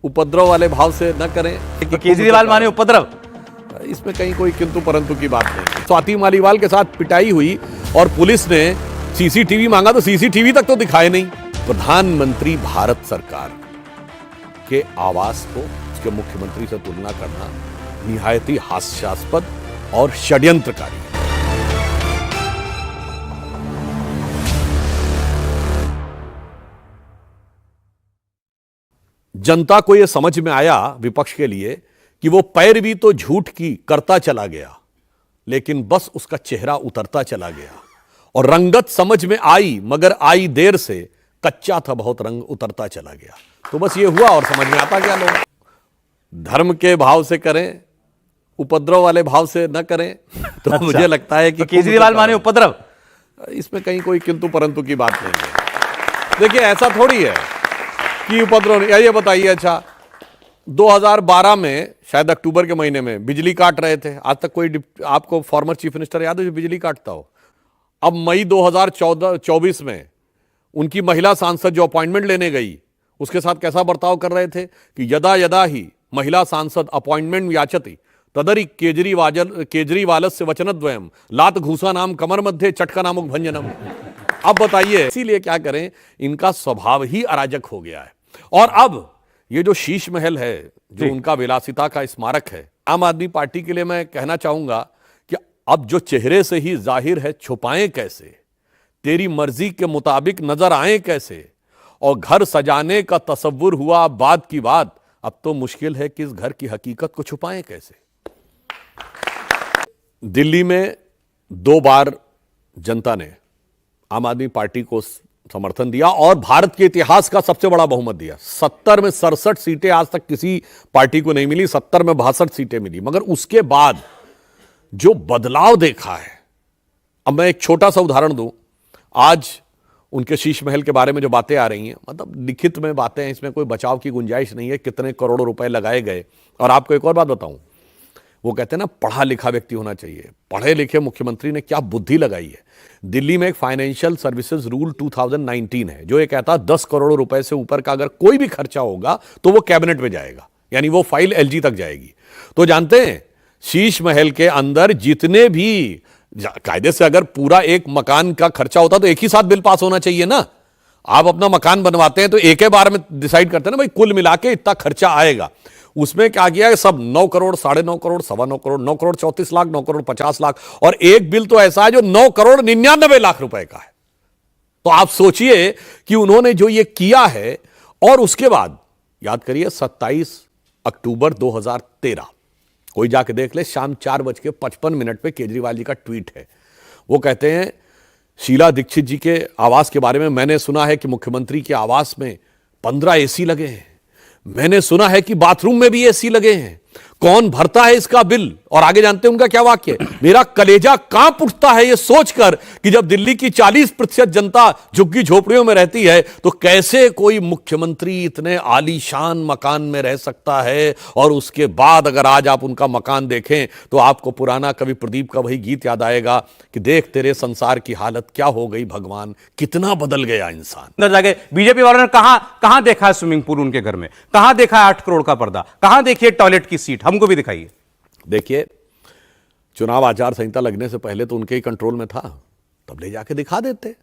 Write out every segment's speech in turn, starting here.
उपद्रव वाले भाव से न करें। तो केजरीवाल माने उपद्रव, इसमें कहीं कोई किंतु परंतु की बात नहीं। स्वाति मालीवाल के साथ पिटाई हुई और पुलिस ने सीसीटीवी मांगा तो सीसीटीवी तक तो दिखाए नहीं। प्रधानमंत्री भारत सरकार के आवास को उसके मुख्यमंत्री से तुलना करना निहायत ही हास्यास्पद और षड्यंत्रकारी है। जनता को यह समझ में आया विपक्ष के लिए कि वो पैरवी तो झूठ की करता चला गया, लेकिन बस उसका चेहरा उतरता चला गया और रंगत समझ में आई, मगर आई देर से, कच्चा था बहुत रंग उतरता चला गया। तो बस ये हुआ और समझ में आता गया। लोग धर्म के भाव से करें, उपद्रव वाले भाव से न करें। तो अच्छा, मुझे लगता है कि तो केजरीवाल माने उपद्रव, इसमें कहीं कोई किंतु परंतु की बात नहीं है। देखिए ऐसा थोड़ी है कि उपद्रव। ये बताइए, अच्छा 2012 में शायद अक्टूबर के महीने में बिजली काट रहे थे। आज तक कोई आपको फॉर्मर चीफ मिनिस्टर याद है जो बिजली काटता हो? अब मई 2024 में उनकी महिला सांसद जो अपॉइंटमेंट लेने गई, उसके साथ कैसा बर्ताव कर रहे थे कि यदा यदा ही महिला सांसद अपॉइंटमेंट याचति तदरि केजरीवालस्य वचनद्वयम लात घूसा नाम कमर मध्य चटका नामक भंजनम। अब बताइए, इसीलिए क्या करें, इनका स्वभाव ही अराजक हो गया है। और अब ये जो शीश महल है, जो उनका विलासिता का स्मारक है, आम आदमी पार्टी के लिए मैं कहना चाहूंगा कि अब जो चेहरे से ही जाहिर है, छुपाएं कैसे, तेरी मर्जी के मुताबिक नजर आए कैसे, और घर सजाने का तसव्वुर हुआ बात की बात, अब तो मुश्किल है कि इस घर की हकीकत को छुपाएं कैसे। दिल्ली में 2 बार जनता ने आम आदमी पार्टी को समर्थन दिया और भारत के इतिहास का सबसे बड़ा बहुमत दिया। 70 में 67 सीटें आज तक किसी पार्टी को नहीं मिली, 70 में 62 सीटें मिली। मगर उसके बाद जो बदलाव देखा है, अब मैं एक छोटा सा उदाहरण दूं। आज उनके शीश महल के बारे में जो बातें आ रही हैं, मतलब लिखित में बातें हैं, इसमें कोई बचाव की गुंजाइश नहीं है, कितने करोड़ों रुपए लगाए गए। और आपको एक और बात बताऊं, वो कहते हैं ना पढ़ा लिखा व्यक्ति होना चाहिए। पढ़े लिखे मुख्यमंत्री ने क्या बुद्धि लगाई है। दिल्ली में एक फाइनेंशियल सर्विसेज रूल 2019 है, जो ये कहता है 10 करोड़ रुपए से ऊपर का अगर कोई भी खर्चा होगा तो वो कैबिनेट में जाएगा, यानी वो फाइल एलजी तक जाएगी। तो जानते हैं, शीश महल के अंदर जितने भी कायदे से अगर पूरा एक मकान का खर्चा होता तो एक ही साथ बिल पास होना चाहिए ना। आप अपना मकान बनवाते हैं तो एक ही बार में डिसाइड करते हैं ना, भाई कुल मिला के इतना खर्चा आएगा। उसमें क्या किया है, सब 9 करोड़, 9.5 करोड़, 9.25 करोड़, 9 करोड़ 34 लाख, 9 करोड़ 50 लाख, और एक बिल तो ऐसा है जो 9 करोड़ 99 लाख रुपए का है। तो आप सोचिए कि उन्होंने जो ये किया है। और उसके बाद याद करिए, 27 अक्टूबर 2013, कोई जाके देख ले, शाम 4:55 पे केजरीवाल जी का ट्वीट है। वो कहते हैं, शीला दीक्षित जी के आवास के बारे में, मैंने सुना है कि मुख्यमंत्री के आवास में 15 एसी लगे हैं। मैंने सुना है कि बाथरूम में भी एसी लगे हैं। कौन भरता है इसका बिल? और आगे जानते हैं उनका क्या वाक्य है, मेरा कलेजा कांप उठता है ये सोचकर कि जब दिल्ली की 40% जनता झुग्गी झोपड़ियों में रहती है तो कैसे कोई मुख्यमंत्री इतने आलीशान मकान में रह सकता है। और उसके बाद अगर आज आप उनका मकान देखें तो आपको पुराना कवि प्रदीप का वही गीत याद आएगा कि देख तेरे संसार की हालत क्या हो गई भगवान, कितना बदल गया इंसान। अंदर जाके बीजेपी वालों ने कहां देखा है स्विमिंग पूल उनके घर में, कहां देखा है 8 करोड़ का पर्दा, कहां देखिए टॉयलेट की सीट, हमको भी दिखाइए। देखिए, चुनाव आचार संहिता लगने से पहले तो उनके ही कंट्रोल में था, तब ले जाके दिखा देते।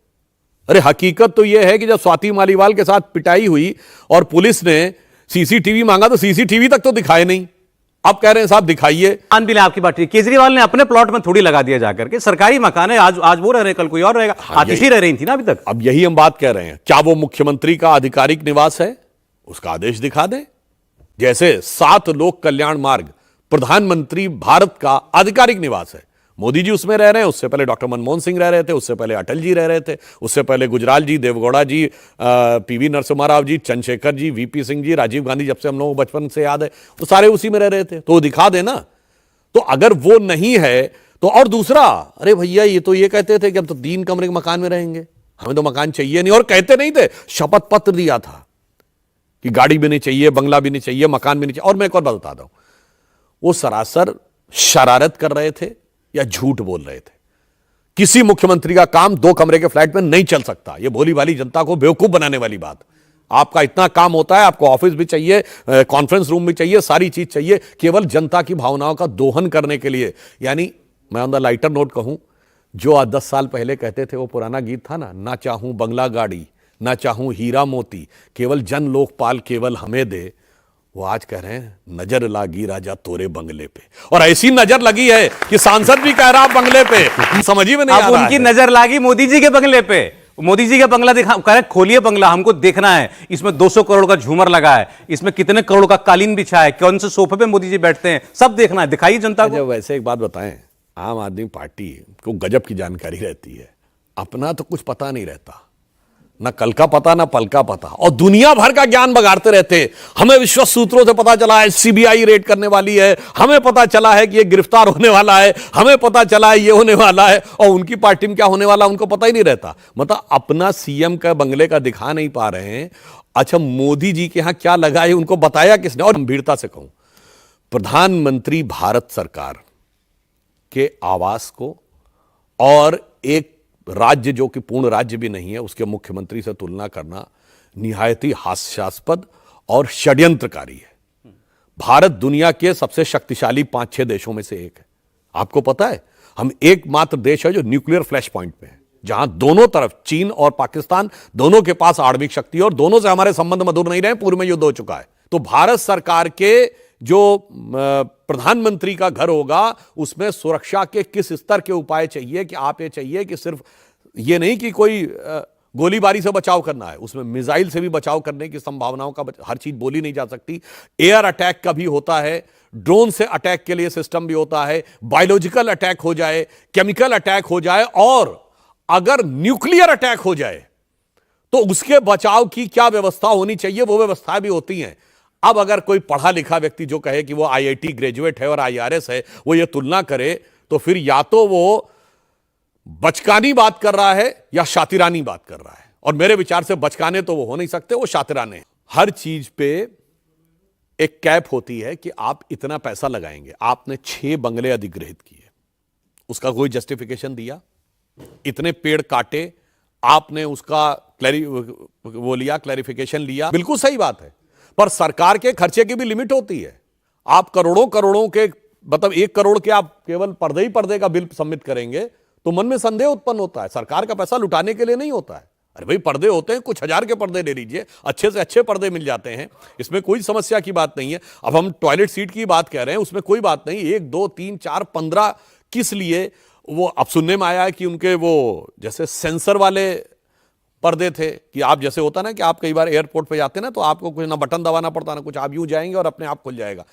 अरे हकीकत तो यह है कि जब स्वाति मालीवाल के साथ पिटाई हुई और पुलिस ने सीसीटीवी मांगा तो सीसीटीवी तक तो दिखाए नहीं। अब कह रहे हैं साहब दिखाइए। अनबिल आपकी बात ठीक, केजरीवाल ने अपने प्लॉट में थोड़ी लगा दिया जाकर के, सरकारी मकान है, आज वो रह रहे, कल कोई और रहेगा। आतिशी रह रही थी ना अभी तक। अब यही हम बात कह रहे हैं, क्या वो मुख्यमंत्री का आधिकारिक निवास है? उसका आदेश दिखा दें। जैसे 7 लोक कल्याण मार्ग प्रधानमंत्री भारत का आधिकारिक निवास है, मोदी जी उसमें रह रहे हैं, उससे पहले डॉक्टर मनमोहन सिंह रह रहे थे, उससे पहले अटल जी रह रहे थे, उससे पहले गुजराल जी, देवगौड़ा जी, पीवी नरसिम्हा राव जी, चंद्रशेखर जी, वीपी सिंह जी, राजीव गांधी, जब से हम लोगों को बचपन से याद है तो सारे उसी में रह रहे थे। तो दिखा देना। तो अगर वो नहीं है तो, और दूसरा, अरे भैया ये तो ये कहते थे कि हम तो 3 कमरे के मकान में रहेंगे, हमें तो मकान चाहिए नहीं। और कहते नहीं थे, शपथ पत्र दिया था कि गाड़ी भी नहीं चाहिए, बंगला भी नहीं चाहिए, मकान भी नहीं चाहिए। और मैं एक और बात बताता हूं, वो सरासर शरारत कर रहे थे या झूठ बोल रहे थे। किसी मुख्यमंत्री का काम 2 कमरे के फ्लैट में नहीं चल सकता। ये भोली भाली जनता को बेवकूफ बनाने वाली बात आपका इतना काम होता है, आपको ऑफिस भी चाहिए, कॉन्फ्रेंस रूम भी चाहिए, सारी चीज चाहिए केवल जनता की भावनाओं का दोहन करने के लिए। यानी मैं ऑन द लाइटर नोट कहूं, जो आज 10 साल पहले कहते थे, वो पुराना गीत था ना चाहूं बंगला गाड़ी, ना चाहूं हीरा मोती, केवल जन लोकपाल केवल हमें दे, वो आज कह रहे हैं नजर लागी राजा तोरे बंगले पे। और ऐसी नजर लगी है कि सांसद भी कह रहा आप बंगले पे, समझ ही में नहीं आ अब रहा उनकी है। नजर लागी मोदी जी के बंगले पे। मोदी जी का बंगला दिखा, कह रहे खोलिए बंगला, हमको देखना है, इसमें 200 करोड़ का झूमर लगा है, इसमें कितने करोड़ का कालीन बिछा है, कौन से सोफे पे मोदी जी बैठते हैं, सब देखना है, दिखाइए जनता को। वैसे एक बात बताएं, आम आदमी पार्टी को गजब की जानकारी रहती है, अपना तो कुछ पता नहीं रहता, ना कल का पता ना पल का पता, और दुनिया भर का ज्ञान बगाड़ते रहते। हमें विश्वस्त सूत्रों से पता चला है सीबीआई रेड करने वाली है, हमें पता चला है कि ये गिरफ्तार होने वाला है, हमें पता चला है ये होने वाला है, और उनकी पार्टी में क्या होने वाला उनको पता ही नहीं रहता। मतलब अपना सीएम का बंगले का दिखा नहीं पा रहे हैं। अच्छा, मोदी जी के यहां क्या लगा है उनको बताया किसने? और गंभीरता से कहूं, प्रधानमंत्री भारत सरकार के आवास को और एक राज्य जो कि पूर्ण राज्य भी नहीं है उसके मुख्यमंत्री से तुलना करना निहायत ही हास्यास्पद और षड्यंत्रकारी है। भारत दुनिया के सबसे शक्तिशाली 5-6 देशों में से एक है। आपको पता है, हम एकमात्र देश है जो न्यूक्लियर फ्लैश पॉइंट पे है, जहां दोनों तरफ चीन और पाकिस्तान दोनों के पास आणविक शक्ति है और दोनों से हमारे संबंध मधुर नहीं रहे, पूर्व में युद्ध हो चुका है। तो भारत सरकार के जो प्रधानमंत्री का घर होगा उसमें सुरक्षा के किस स्तर के उपाय चाहिए कि आप ये चाहिए कि सिर्फ ये नहीं कि कोई गोलीबारी से बचाव करना है, उसमें मिसाइल से भी बचाव करने की संभावनाओं का हर चीज बोली नहीं जा सकती। एयर अटैक का भी होता है, ड्रोन से अटैक के लिए सिस्टम भी होता है, बायोलॉजिकल अटैक हो जाए, केमिकल अटैक हो जाए, और अगर न्यूक्लियर अटैक हो जाए तो उसके बचाव की क्या व्यवस्था होनी चाहिए, वो व्यवस्था भी होती है। अब अगर कोई पढ़ा लिखा व्यक्ति जो कहे कि वो आईआईटी ग्रेजुएट है और आईआरएस है, वो ये तुलना करे, तो फिर या तो वो बचकानी बात कर रहा है या शातिरानी बात कर रहा है। और मेरे विचार से बचकाने तो वो हो नहीं सकते, वो शातिराने। हर चीज पे एक कैप होती है कि आप इतना पैसा लगाएंगे। आपने 6 बंगले अधिग्रहित किए, उसका कोई जस्टिफिकेशन दिया? इतने पेड़ काटे, आपने उसका क्लैरिफिकेशन लिया? बिल्कुल सही बात है, पर सरकार के खर्चे की भी लिमिट होती है। आप करोड़ों करोड़ों के, मतलब 1 करोड़ के आप केवल पर्दे ही पर्दे का बिल सबमिट करेंगे तो मन में संदेह उत्पन्न होता है। सरकार का पैसा लुटाने के लिए नहीं होता है। अरे भाई, पर्दे होते हैं, कुछ हजार के पर्दे ले लीजिए, अच्छे से अच्छे पर्दे मिल जाते हैं, इसमें कोई समस्या की बात नहीं है। अब हम टॉयलेट सीट की बात कह रहे हैं, उसमें कोई बात नहीं, 1 2 3 4 15 किस लिए? वो अब सुनने में आया है कि उनके वो जैसे सेंसर वाले पर्दे थे, कि आप जैसे होता ना कि आप कई बार एयरपोर्ट पे जाते ना तो आपको कुछ ना बटन दबाना पड़ता ना कुछ, आप यूं जाएंगे और अपने आप खुल जाएगा।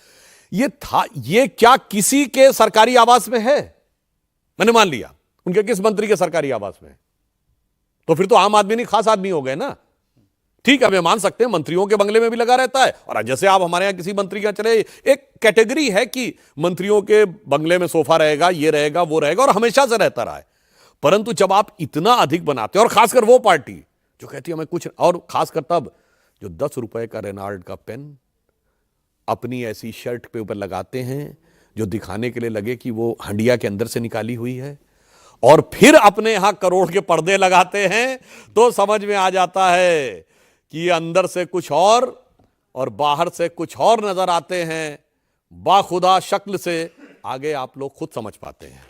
ये था, ये क्या किसी के सरकारी आवास में है? मैंने मान लिया उनके किस मंत्री के सरकारी आवास में है, तो फिर तो आम आदमी नहीं खास आदमी हो गए ना। ठीक है, हमें मान सकते हैं मंत्रियों के बंगले में भी लगा रहता है, और जैसे आप हमारे यहां किसी मंत्री का चले, एक कैटेगरी है कि मंत्रियों के बंगले में सोफा रहेगा, ये रहेगा, वो रहेगा, और हमेशा से रहता रहा है। परंतु जब आप इतना अधिक बनाते हैं, और खासकर वो पार्टी जो कहती है हमें कुछ, और खासकर तब जो 10 रुपए का रेनाल्ड का पेन अपनी ऐसी शर्ट पे ऊपर लगाते हैं जो दिखाने के लिए लगे कि वो हंडिया के अंदर से निकाली हुई है, और फिर अपने यहां करोड़ के पर्दे लगाते हैं, तो समझ में आ जाता है कि अंदर से कुछ और बाहर से कुछ और नजर आते हैं। बाखुदा शक्ल से आगे आप लोग खुद समझ पाते हैं।